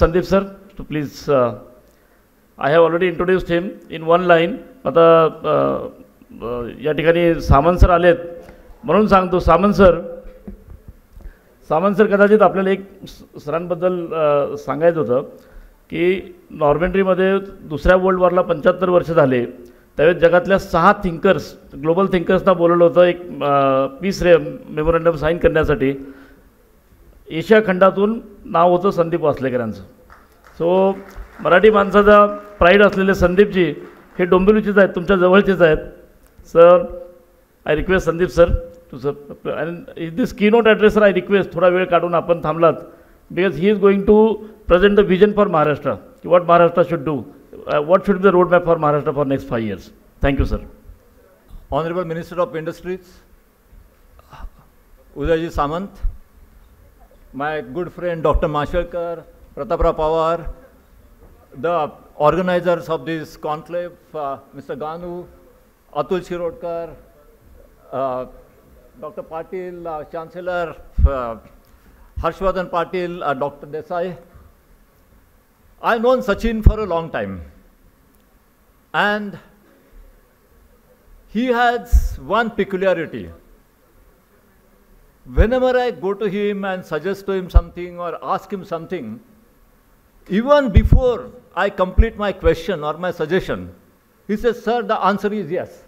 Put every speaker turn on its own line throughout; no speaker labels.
Sandeep sir to please. I have already introduced him in one line. आता या ठिकाणी सामंत sir आलेत म्हणून सांगतो. सामंत सर कदाचित आपल्याला एक सरांबद्दल सांगायचं होतं की नॉर्मेंट्रीमध्ये दुसऱ्या वर्ल्ड वॉरला 75 वर्ष झाले. त्यावेळेस जगातल्या 6 थिंकर्स ग्लोबल थिंकर्सना बोलवलं होतं एक पीस मेमोरंडम साईन करण्यासाठी. एशिया खंडातून नाव होतं संदीप वासलेकरांचं. सो मराठी माणसाचा प्राईड असलेले संदीपजी हे डोंबिवलीचेच आहेत, तुमच्या जवळचेच आहेत. Sir I request Sandeep sir to sir and this keynote address sir I request थोडा वेळ काढून आपण थांबलात because he is going to present the vision for Maharashtra की what Maharashtra should do what should be the roadmap for Maharashtra for next 5 years? Thank you, sir.
Honorable Minister of Industries, Udayji Samant, my good friend Dr. Mashelkar, Pratapra Pawar, the organizers of this conclave, Mr. Ganu, Atul Shirodkar, Dr. Patil, Chancellor, Harshvardhan Patil, Dr. Desai. I've known Sachin for a long time. And he has one peculiarity. Whenever I go to him and suggest to him something or ask him something, even before I complete my question or my suggestion, he says, sir, the answer is yes.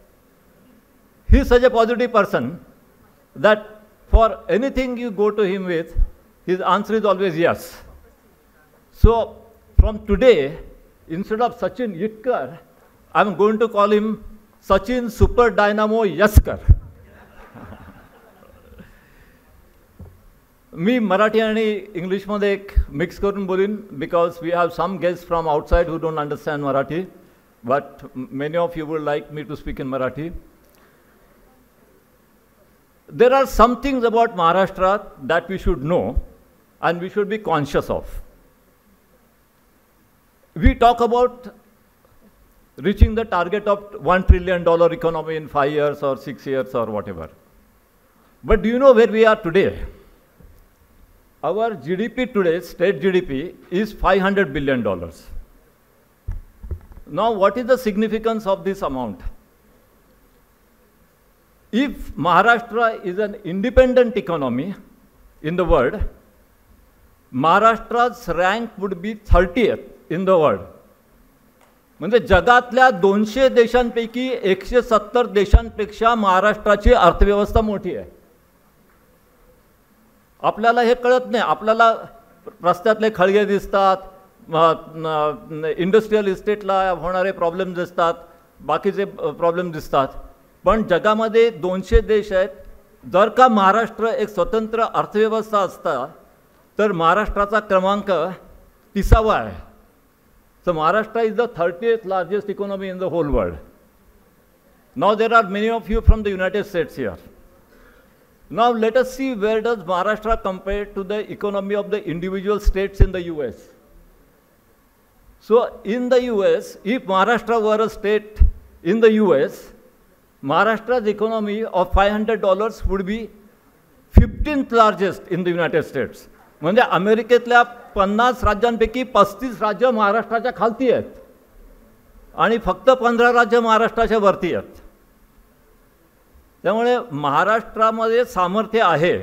He is such a positive person that for anything you go to him with, his answer is always yes. So from today, instead of Sachin Yitkar, I'm going to call him Sachin Super Dynamo Yaskar. मी मराठी आणि इंग्लिशमध्ये एक mix करून बोलीन because we have some guests from outside who don't understand Marathi, but many of you would like me to speak in Marathi. There are some things about Maharashtra that we should know and we should be conscious of. We talk about reaching the target of $1 trillion economy in 5 years or 6 years or whatever. But do you know where we are today? Our GDP today, state GDP, is $500 billion. Now, what is the significance of this amount? If Maharashtra is an independent economy in the world, Maharashtra's rank would be 30th in the world. म्हणजे जगातल्या 200 देशांपैकी 170 देशांपेक्षा महाराष्ट्राची अर्थव्यवस्था मोठी आहे. आपल्याला हे कळत नाही. आपल्याला रस्त्यातले खळगे दिसतात, इंडस्ट्रियल इस्टेटला होणारे प्रॉब्लेम दिसतात, बाकीचे प्रॉब्लेम दिसतात. पण जगामध्ये 200 देश आहेत. जर का महाराष्ट्र एक स्वतंत्र अर्थव्यवस्था असता तर महाराष्ट्राचा क्रमांक 30वा आहे. So Maharashtra is the 30th largest economy in the whole world. Now there are many of you from the United States here. Now let us see where does Maharashtra compare to the economy of the individual states in the US. So in the US, if Maharashtra were a state in the US, Maharashtra's economy of $500 would be 15th largest in the United States. म्हणजे अमेरिकेतल्या 50 राज्यांपैकी 35 राज्य महाराष्ट्राच्या खालती आहेत आणि फक्त 15 राज्य महाराष्ट्राच्या वरती आहेत. त्यामुळे महाराष्ट्रामध्ये सामर्थ्य आहे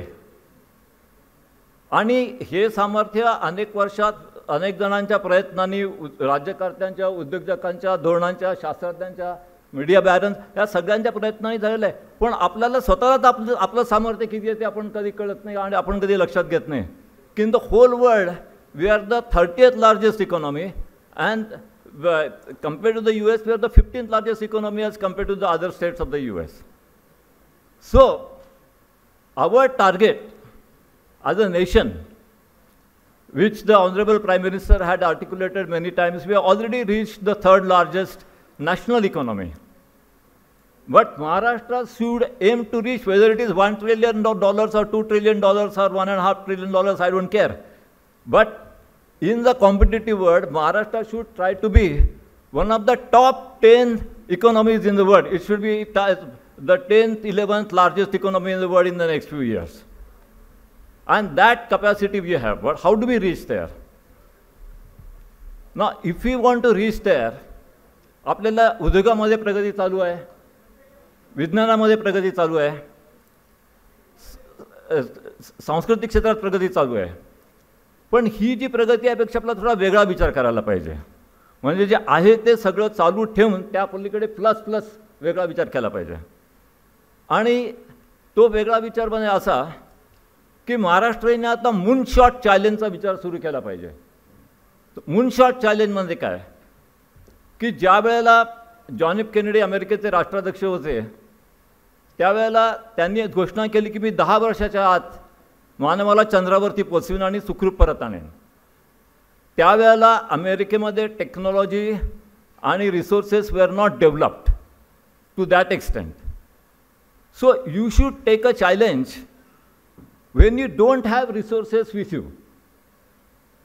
आणि हे सामर्थ्य अनेक वर्षात अनेक जणांच्या प्रयत्नांनी, राज्यकर्त्यांच्या, उद्योजकांच्या, धोरणांच्या, शास्त्रज्ञांच्या, मीडिया बॅरन्स या सगळ्यांच्या प्रयत्नांनी झालेलं आहे. पण आपल्याला स्वतःलाच आपलं सामर्थ्य किती आहे ते आपण कधी कळत नाही आणि आपण कधी लक्षात घेत नाही. In the whole world, we are the 30th largest economy, and compared to the US, we are the 15th largest economy as compared to the other states of the US. So, our target as a nation, which the Honorable Prime Minister had articulated many times, we have already reached the 3rd largest national economy. But Maharashtra should aim to reach, whether it is $1 trillion or $2 trillion or $1.5 trillion, I don't care. But in the competitive world, Maharashtra should try to be one of the top 10 economies in the world. It should be the 10th, 11th largest economy in the world in the next few years. And that capacity we have. But how do we reach there? ना if you want to reach there, आपल्याला उद्योगामध्ये प्रगती चालू आहे, विज्ञानामध्ये प्रगती चालू आहे, सांस्कृतिक क्षेत्रात प्रगती चालू आहे, पण ही जी प्रगती यापेक्षा आपला थोडा वेगळा विचार करायला पाहिजे. म्हणजे जे आहे ते सगळं चालू ठेवून त्या पलीकडे प्लस प्लस वेगळा विचार केला पाहिजे. आणि तो वेगळा विचार म्हणजे असा की महाराष्ट्राने आता मूनशॉट चॅलेंजचा विचार सुरू केला पाहिजे. मूनशॉट चॅलेंज म्हणजे काय की ज्या वेळेला जॉन एफ केनेडी अमेरिकेचे राष्ट्राध्यक्ष होते त्यावेळेला त्यांनी एक घोषणा केली की मी 10 वर्षाच्या आत मानवाला चंद्रावरती पोचवीन आणि सुखरूप परत आणेन. त्यावेळेला अमेरिकेमध्ये टेक्नॉलॉजी आणि resources were not developed to that extent. So you should take a challenge when you don't have resources with you.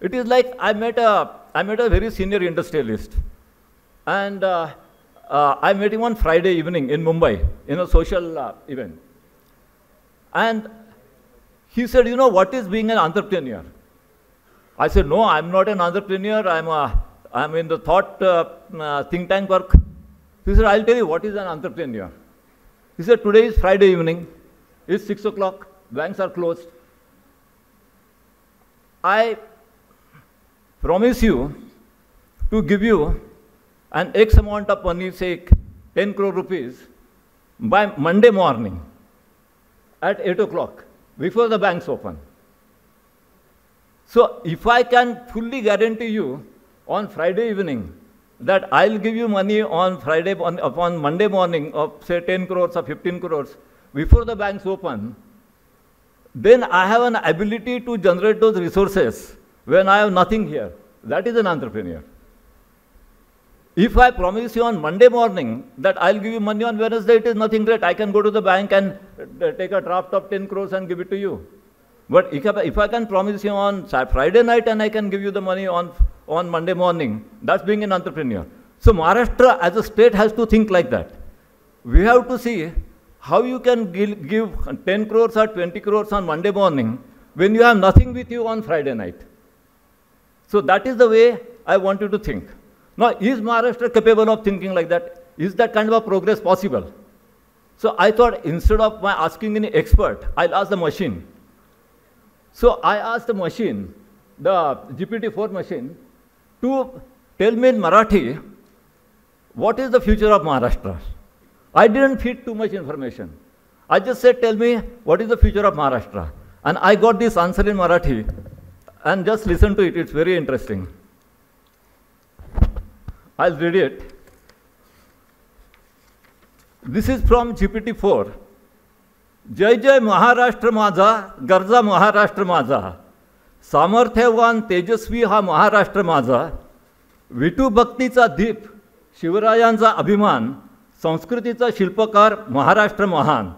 It is like I met a very senior industrialist, and I met him on Friday evening in Mumbai in a social event. And he said, you know, what is being an entrepreneur? I said, no, I'm not an entrepreneur. I'm in the thought think tank work. He said, I'll tell you what is an entrepreneur. He said, today is Friday evening. It's 6 o'clock. Banks are closed. I promise you to give you an X amount of money, say 10 crore rupees, by Monday morning at 8 o'clock, before the banks open. So if I can fully guarantee you on Friday evening that I'll give you money upon Monday morning of say 10 crores or 15 crores before the banks open, then I have an ability to generate those resources when I have nothing here. That is an entrepreneur. If I promise you on Monday morning that I'll give you money on Wednesday, it is nothing great. I can go to the bank and take a draft of 10 crores and give it to you. But if I can promise you on Friday night and I can give you the money on Monday morning, that's being an entrepreneur. So Maharashtra as a state has to think like that. We have to see how you can give 10 crores or 20 crores on Monday morning when you have nothing with you on Friday night. So that is the way I want you to think. Now, is Maharashtra capable of thinking like that? Is that kind of a progress possible? So I thought instead of my asking any expert, I'll ask the machine. So I asked the machine, the GPT-4 machine, to tell me in Marathi, what is the future of Maharashtra? I didn't feed too much information. I just said, tell me, what is the future of Maharashtra? And I got this answer in Marathi. And just listen to it, it's very interesting. I'll read it. This is from GPT-4. जय जय महाराष्ट्र माझा, गरजा महाराष्ट्र माझा, सामर्थ्यवान तेजस्वी हा महाराष्ट्र माझा, विठू भक्तीचा दीप, शिवरायांचा अभिमान, संस्कृतीचा शिल्पकार महाराष्ट्र महान,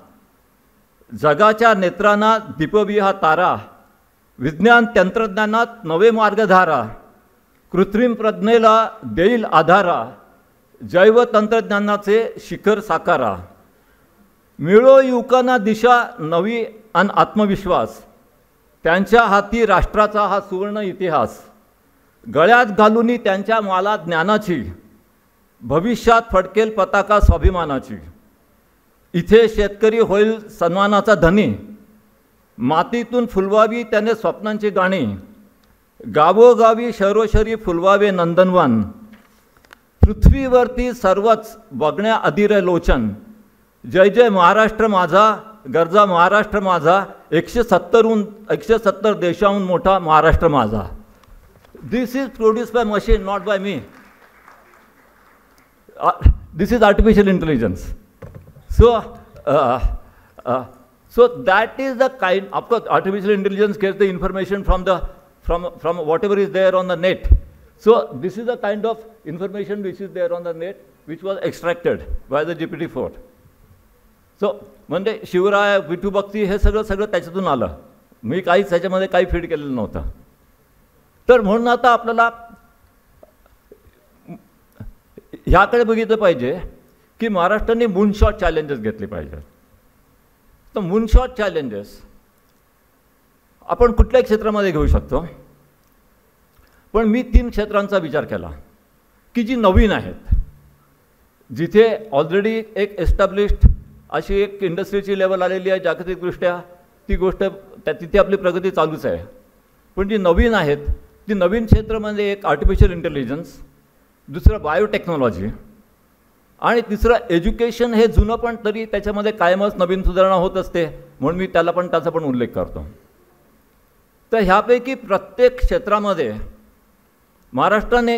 जगाच्या नेत्रांना दीपवी हा तारा, विज्ञान तंत्रज्ञानात नवे मार्गधारा, कृत्रिम प्रज्ञेला देईल आधारा, जैव तंत्रज्ञानाचे शिखर साकारा, मिळो युवकांना दिशा नवी आणि आत्मविश्वास, त्यांच्या हाती राष्ट्राचा हा सुवर्ण इतिहास, गळ्यात घालूनी त्यांच्या माला ज्ञानाची, भविष्यात फडकेल पताका स्वाभिमानाची, इथे शेतकरी होईल सन्मानाचा धनी, मातीतून फुलवावी त्याने स्वप्नांची गाणी, गावोगावी शहरोशरी फुलवावे नंदनवन, पृथ्वीवरती सर्वच बघण्या अधीर लोचन, जय जय महाराष्ट्र माझा, गरजा महाराष्ट्र माझा, 170 देशाहून मोठा महाराष्ट्र माझा. This is produced by machine, not by me. This is artificial intelligence. So that is the kind. Of course, artificial intelligence gets the information from whatever is there on the net. So this is the kind of information which is there on the net, which was extracted by the GPT-4. So म्हणजे शिवराय, विठू भक्ती हे सगळं त्याच्यातून आलं. मी काहीच त्याच्यामध्ये काही feed केलेलं नव्हतं. तर म्हणून आता आपल्याला ह्याकडे बघितलं पाहिजे की महाराष्ट्राने मूनशॉट चॅलेंजेस घेतले पाहिजे. तर मूनशॉट चॅलेंजेस आपण कुठल्याही क्षेत्रामध्ये घेऊ शकतो. पण मी 3 क्षेत्रांचा विचार केला की जी नवीन आहेत, जिथे ऑलरेडी एक एस्टॅब्लिश्ड अशी एक इंडस्ट्रीची लेवल आलेली आहे जागतिकदृष्ट्या, ती गोष्ट तिथे आपली प्रगती चालूच आहे. पण जी नवीन आहेत ती नवीन क्षेत्र म्हणजे एक आर्टिफिशियल इंटेलिजन्स, दुसरं बायोटेक्नॉलॉजी आणि तिसरं एज्युकेशन. हे जुनं पण तरी त्याच्यामध्ये कायमच नवीन सुधारणा होत असते, म्हणून मी त्याचा पण उल्लेख करतो. तर ह्यापैकी प्रत्येक क्षेत्रामध्ये महाराष्ट्राने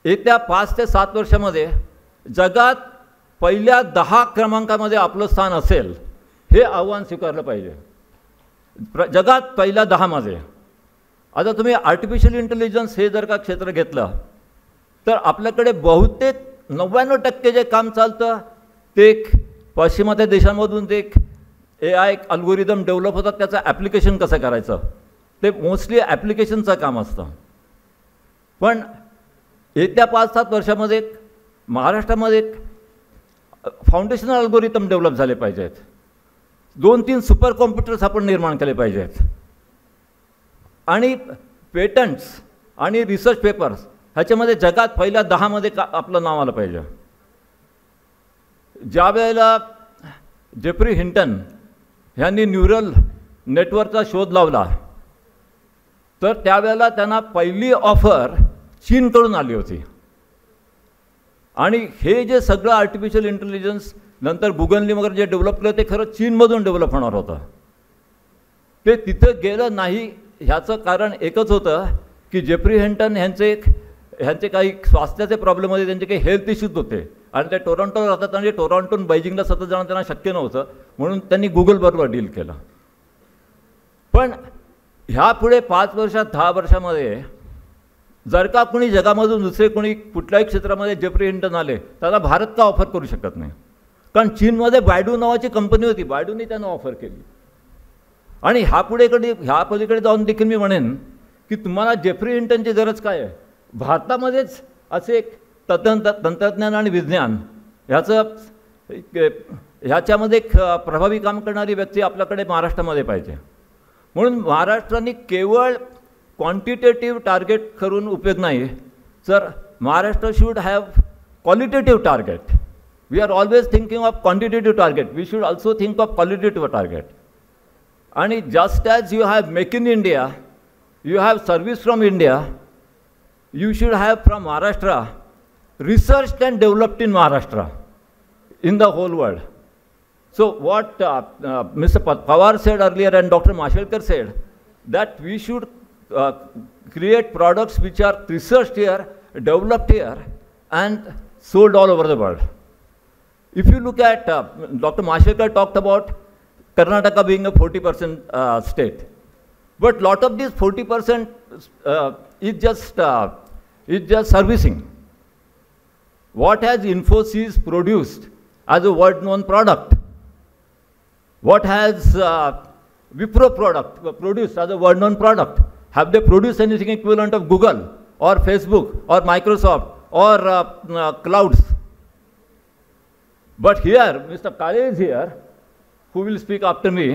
येत्या 5 ते 7 वर्षामध्ये जगात पहिल्या 10 क्रमांकामध्ये आपलं स्थान असेल, हे आव्हान स्वीकारलं पाहिजे. जगात पहिल्या 10 मध्ये. आता तुम्ही आर्टिफिशियल इंटेलिजन्स हे जर का क्षेत्र घेतलं तर आपल्याकडे बहुतेक 99% जे काम चालतं ते एक पश्चिमात्य देशांमधून ते एक AI अल्गोरिदम डेव्हलप होतात, त्याचं ॲप्लिकेशन कसं करायचं ते मोस्टली ॲप्लिकेशनचं काम असतं. पण येत्या 5-7 वर्षामध्ये महाराष्ट्रामध्ये फाउंडेशनल अल्गोरिदम डेव्हलप झाले पाहिजेत. 2-3 सुपर कॉम्प्युटर्स आपण निर्माण केले पाहिजेत आणि पेटंट्स आणि रिसर्च पेपर्स ह्याच्यामध्ये जगात पहिल्या 10 मध्ये आपलं नाव आलं पाहिजे. ज्या वेळेला जेफ्री हिंटन ह्यांनी न्यूरल नेटवर्कचा शोध लावला तर त्यावेळेला त्यांना पहिली ऑफर चीनकडून आली होती. आणि हे जे सगळं आर्टिफिशियल इंटेलिजन्स नंतर गुगलने वगैरे जे डेव्हलप केलं ते खरं चीनमधून डेव्हलप होणार होतं. ते तिथं गेलं नाही ह्याचं कारण एकच होतं की जेफ्री हिंटन ह्यांचे काही स्वास्थ्याचे प्रॉब्लेम होते, त्यांचे काही हेल्थ इश्यूज होते आणि ते टोरंटोला राहतात आणि टोरंटोहून बीजिंगला सतत जाणं त्यांना शक्य नव्हतं, म्हणून त्यांनी गुगलबरोबर डील केलं. पण ह्यापुढे 5 वर्षात 10 वर्षामध्ये जर का कोणी जगामधून दुसरे कोणी कुठल्याही क्षेत्रामध्ये जेफ्री हिंटन आले त्याला भारत का ऑफर करू शकत नाही? कारण चीनमध्ये बायडू नावाची कंपनी होती, बायडूने त्यांना ऑफर केली. आणि ह्या पलीकडे जाऊन देखील मी म्हणेन की तुम्हाला जेफ्री हिंटनची गरज काय आहे? भारतामध्येच असे एक तंत्रज्ञान आणि विज्ञान ह्याच्यामध्ये एक प्रभावी काम करणारी व्यक्ती आपल्याकडे महाराष्ट्रामध्ये पाहिजे. म्हणून महाराष्ट्राने केवळ क्वांटिटेटिव्ह टार्गेट करून उपयोग नाही, तर Maharashtra should have qualitative target. We are always thinking of quantitative target, we should also think of qualitative target. आणि just as you have make in India, you have service from India, you should have from Maharashtra researched and developed in Maharashtra in the whole world. So what Mr. Pawar said earlier and Dr. Mashelkar said, that we should create products which are researched here, developed here and sold all over the world. If you look at Dr. Mashelkar talked about Karnataka being a 40% state. But lot of this 40% is just servicing. What has Infosys produced as a world-known product? What has Wipro produced as a world-known product? Have they produced anything equivalent of Google or Facebook or Microsoft or clouds? But here, Mr. Kale is here, who will speak after me.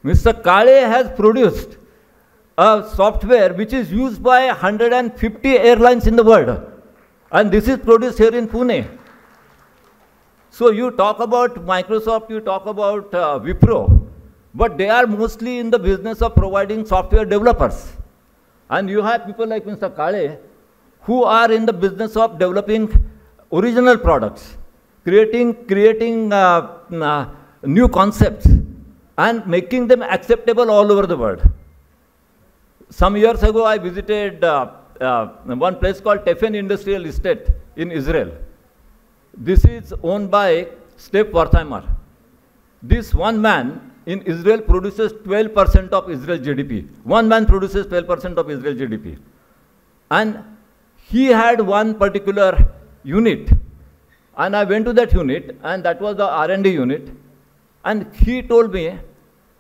Mr. Kale has produced a software which is used by 150 airlines in the world, and this is produced here in Pune. So you talk about Microsoft, you talk about Wipro, but they are mostly in the business of providing software developers. And you have people like Mr. Kale who are in the business of developing original products, creating new concepts and making them acceptable all over the world. Some years ago, I visited one place called Tefen Industrial Estate in Israel. This is owned by Step Wertheimer. This one man in Israel produces 12% of Israel's GDP. One man produces 12% of Israel's GDP. And he had one particular unit. And I went to that unit, and that was the R&D unit. And he told me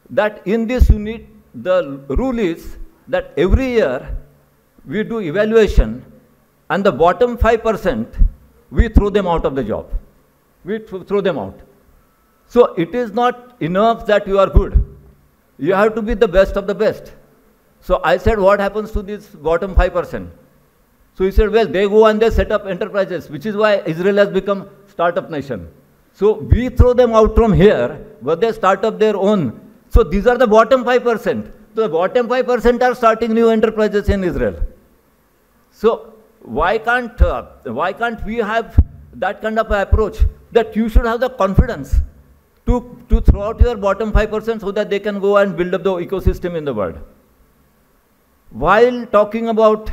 that in this unit, the rule is that every year we do evaluation, and the bottom 5%, we throw them out of the job. We throw them out. So it is not enough that you are good. You have to be the best of the best. So I said, what happens to this bottom 5%? So he said, well, they go and they set up enterprises, which is why Israel has become startup nation. So we throw them out from here, but they start up their own. So these are the bottom 5%. So the bottom 5% are starting new enterprises in Israel. So why can't we have that kind of approach, that you should have the confidence to throw out your bottom 5% so that they can go and build up the ecosystem in the world. While talking about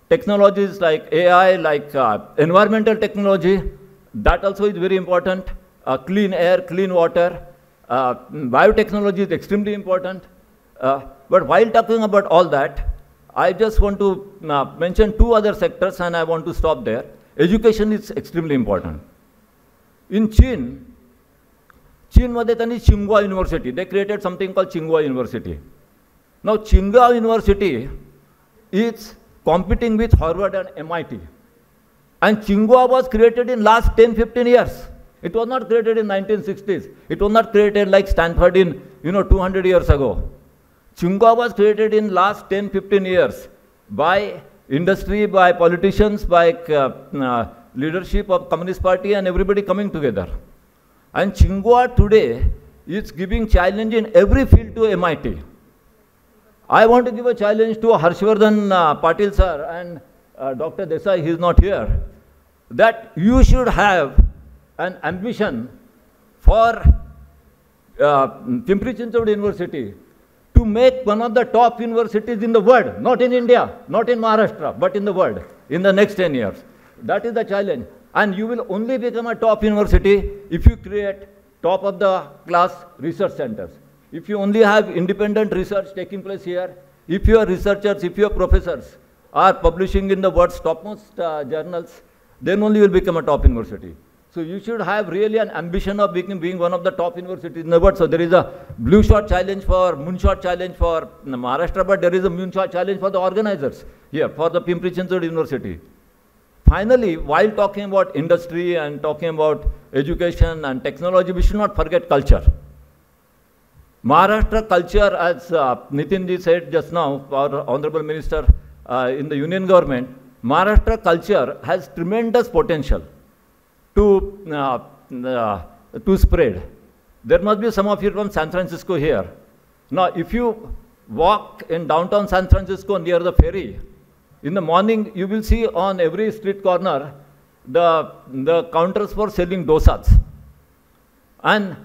technologies like AI, like environmental technology, that also is very important. Clean air, clean water, biotechnology is extremely important. But while talking about all that, I just want to mention two other sectors and I want to stop there. Education is extremely important. In China त्यांनी Tsinghua University, they created something called Tsinghua University. Now Tsinghua University is competing with Harvard and MIT. And Tsinghua was created in last 10-15 years. It was not created in 1960s. It was not created like Stanford in 200 years ago. Tsinghua was created in last 10-15 years by industry, by politicians, by leadership of Communist Party and everybody coming together. And Tsinghua today is giving challenge in every field to MIT. I want to give a challenge to Harshvardhan Patil sir and Dr. Desai, he is not here, that you should have an ambition for Pimpri-Chinchwad University to make one of the top universities in the world, not in India, not in Maharashtra, but in the world, in the next 10 years. That is the challenge. And you will only become a top university if you create top of the class research centers. If you only have independent research taking place here, if your researchers, if your professors are publishing in the world's topmost journals, then only you will become a top university. So you should have really an ambition of being one of the top universities in the world. So there is a blue shot challenge for, moonshot challenge for Maharashtra, but there is a moonshot challenge for the organizers here, for the Pimpri-Chinchwad University. Finally, while talking about industry and talking about education and technology, we should not forget culture. Maharashtra culture, as Nitinji said just now, our Honorable Minister in the Union government, Maharashtra culture has tremendous potential to spread. There must be some of you from San Francisco here. Now, if you walk in downtown San Francisco near the ferry, in the morning you will see on every street corner the counters for selling dosas. And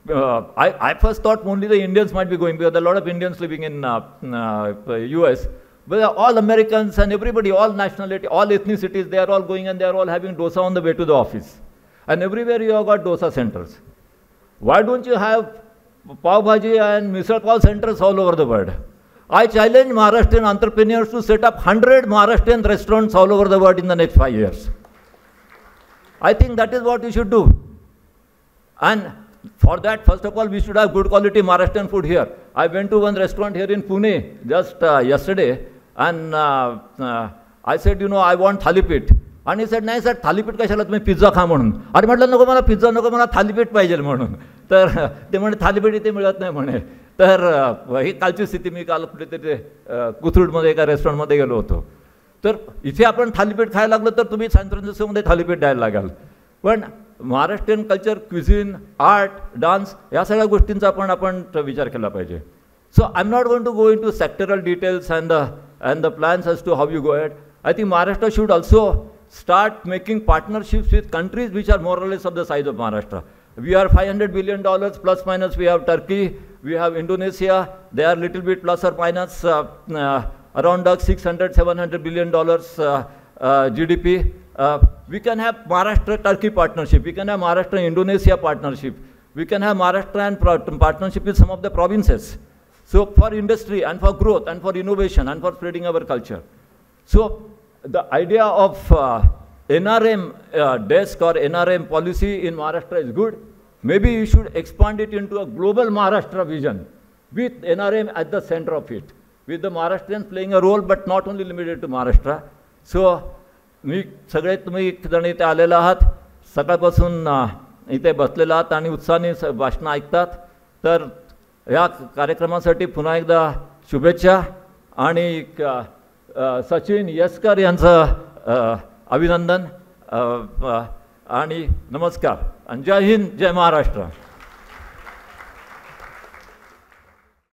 I first thought only the Indians might be going, because there are a lot of Indians living in US. But all Americans and everybody, all nationality, all ethnicities, they are all going and they are all having dosa on the way to the office. And everywhere you have got dosa centers. Why don't you have pav bhaji and misal pav centers all over the world? I challenge Maharashtrian entrepreneurs to set up 100 Maharashtrian restaurants all over the world in the next 5 years. I think that is what we should do. And for that, first of all, we should have good quality Maharashtrian food here. I went to one restaurant here in Pune just yesterday, and I said, I want thalipeeth. And he said, नाही sir thalipeeth कशाला तुम्ही pizza खा म्हणून. अरे म्हटलं नको मला pizza नको, मला थालीपीठ पाहिजे म्हणून. तर ते म्हणे थालीपीठ इथे मिळत नाही म्हणे. तर ही कालची स्थिती, मी काल कुठेतरी कुथरूडमध्ये एका रेस्टॉरंटमध्ये गेलो होतो. तर इथे आपण थालीपीठ खायला लागलो तर तुम्ही सॅन फ्रान्सिस्कोमध्ये थालीपीठ द्यायला लागाल. पण Maharashtrian culture, cuisine, art, dance, या सगळ्या गोष्टींचा आपण विचार केला पाहिजे. So I am not going to go into sectoral details and the plans as to how you go at. I think Maharashtra should also start making partnerships with countries which are more or less of the size of Maharashtra. We are $500 billion plus minus. We have Turkey, we have Indonesia. They are little bit plus or minus around $600-700 billion GDP. We can have Maharashtra-Turkey partnership. We can have Maharashtra-Indonesia partnership. We can have Maharashtra and partnership with some of the provinces. So for industry and for growth and for innovation and for spreading our culture. So the idea of NRM desk or NRM policy in Maharashtra is good. Maybe you should expand it into a global Maharashtra vision with NRM at the center of it, with the Maharashtrians playing a role, but not only limited to Maharashtra. So मी सगळे तुम्ही जण इथे आलेला आहात, सकाळपासून इथे बसलेला आहात आणि उत्साहाने भाषण ऐकतात. तर या कार्यक्रमासाठी पुन्हा एकदा शुभेच्छा. आणि सचिन येसकर यांचं अभिनंदन आणि नमस्कार आणि जय हिंद जय महाराष्ट्र.